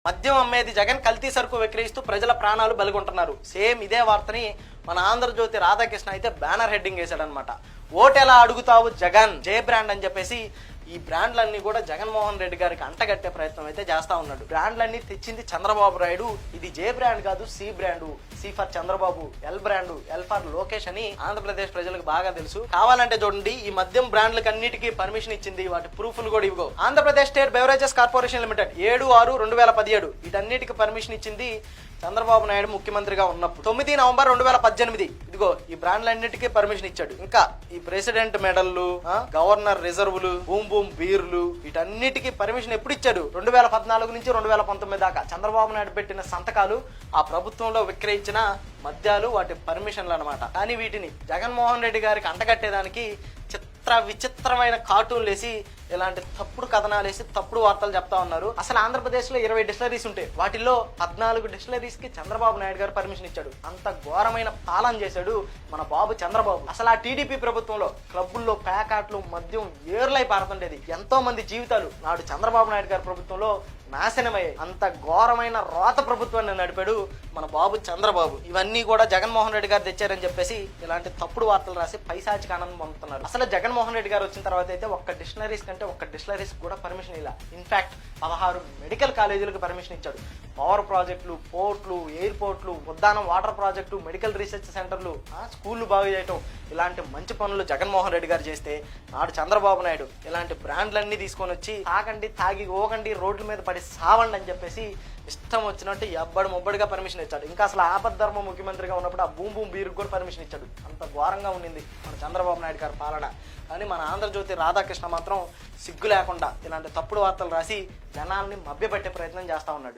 మద్యం అమ్మేది జగన్, కల్తీ సరుకు విక్రయిస్తూ ప్రజల ప్రాణాలు బలిగొంటున్నారు. సేమ్ ఇదే వార్తని మన ఆంధ్రజ్యోతి రాధాకృష్ణ అయితే బ్యానర్ హెడ్డింగ్ వేశాడనమాట. ఓటెలా అడుగుతావు జగన్, జే బ్రాండ్ అని చెప్పేసి ఈ బ్రాండ్లన్నీ కూడా జగన్మోహన్ రెడ్డి గారికి అంటగట్టే ప్రయత్నం అయితే చేస్తా ఉన్నాడు. బ్రాండ్లన్నీ తెచ్చింది చంద్రబాబు నాయుడు. ఇది జే బ్రాండ్ కాదు, C brand. C for Chandrababu, L brand, L for Lokesh అని ఆంధ్రప్రదేశ్ ప్రజలకు బాగా తెలుసు. కావాలంటే చూడండి, ఈ మద్యం బ్రాండ్లకు అన్నిటికీ పర్మిషన్ ఇచ్చింది, వాటి ప్రూఫ్లు కూడా ఇవిగో. Andhra Pradesh state beverages corporation limited 7/6/2017 వీటన్నిటికి పర్మిషన్ ఇచ్చింది చంద్రబాబు నాయుడు ముఖ్యమంత్రిగా ఉన్నప్పుడు. 9 నవంబర్ 2018 ఇదిగో ఈ బ్రాండ్లన్నిటికీ పర్మిషన్ ఇచ్చాడు. ఇంకా ఈ ప్రెసిడెంట్ మెడల్లు, గవర్నర్ రిజర్వులు, బూమ్ బూమ్ బీర్లు, వీటన్నిటికీ పర్మిషన్ ఎప్పుడు ఇచ్చాడు? 2014 నుంచి 2019 దాకా చంద్రబాబు నాయుడు పెట్టిన సంతకాలు ఆ ప్రభుత్వంలో విక్రయించిన మద్యాలు, వాటి పర్మిషన్లు అనమాట. కానీ వీటిని జగన్మోహన్ రెడ్డి గారికి అంటగట్టేదానికి విచిత్రమైన కార్టూన్లు వేసి, ఇలాంటి తప్పుడు కథనాలు వేసి తప్పుడు వార్తలు చెప్తా ఉన్నారు. అసలు ఆంధ్రప్రదేశ్ లో 20 డిస్టిలరీస్ ఉంటాయి. వాటిల్లో 14 డిస్టిలరీస్ కి చంద్రబాబు నాయుడు గారు పర్మిషన్ ఇచ్చాడు. అంత ఘోరమైన పాలన చేశాడు మన బాబు చంద్రబాబు. అసలు ఆ టీడీపీ ప్రభుత్వంలో క్లబ్బుల్లో ప్యాకాట్లు, మద్యం ఏర్లై పారుతుండేది. ఎంతో మంది జీవితాలు నాడు చంద్రబాబు నాయుడు గారి ప్రభుత్వంలో నాశనమయ్యాయి. అంత ఘోరమైన రోత ప్రభుత్వాన్ని నడిపాడు మన బాబు చంద్రబాబు. ఇవన్నీ కూడా జగన్మోహన్ రెడ్డి గారు తెచ్చారని చెప్పేసి ఇలాంటి తప్పుడు వార్తలు రాసి పైశాచిక ఆనందం పొందుతున్నారు. అసలు జగన్మోహన్ రెడ్డి గారు వచ్చిన తర్వాత అయితే ఒక్క డిస్టిలరీస్ కూడా పర్మిషన్ ఇలా. ఇన్ఫాక్ట్ 16 మెడికల్ కాలేజీలకు పర్మిషన్ ఇచ్చాడు. పవర్ ప్రాజెక్టులు, పోర్ట్లు, ఎయిర్పోర్ట్లు, Uddanam water project, medical research సెంటర్లు, స్కూళ్లు బాగు చేయటం, ఇలాంటి మంచి పనులు జగన్మోహన్ రెడ్డి గారు చేస్తే నాడు చంద్రబాబు నాయుడు ఇలాంటి బ్రాండ్లన్నీ తీసుకొని వచ్చి తాగండి, తాగి ఓగండి, రోడ్ల మీద పడి సావండి అని చెప్పేసి ఇష్టం వచ్చినట్టు ఎబ్బడి మొబ్బడిగా పర్మిషన్ ఇచ్చాడు. ఇంకా అసలు ఆపద్ధర్మ ముఖ్యమంత్రిగా ఉన్నప్పుడు ఆ బూమ్ బూమ్ బీరుకు కూడా పర్మిషన్ ఇచ్చాడు. అంత ఘోరంగా ఉండింది మన చంద్రబాబు నాయుడు గారి పాలన. కానీ మన ఆంధ్రజ్యోతి రాధాకృష్ణ మాత్రం సిగ్గు లేకుండా ఇలాంటి తప్పుడు వార్తలు రాసి జనాల్ని మభ్యపెట్టే ప్రయత్నం చేస్తా ఉన్నాడు.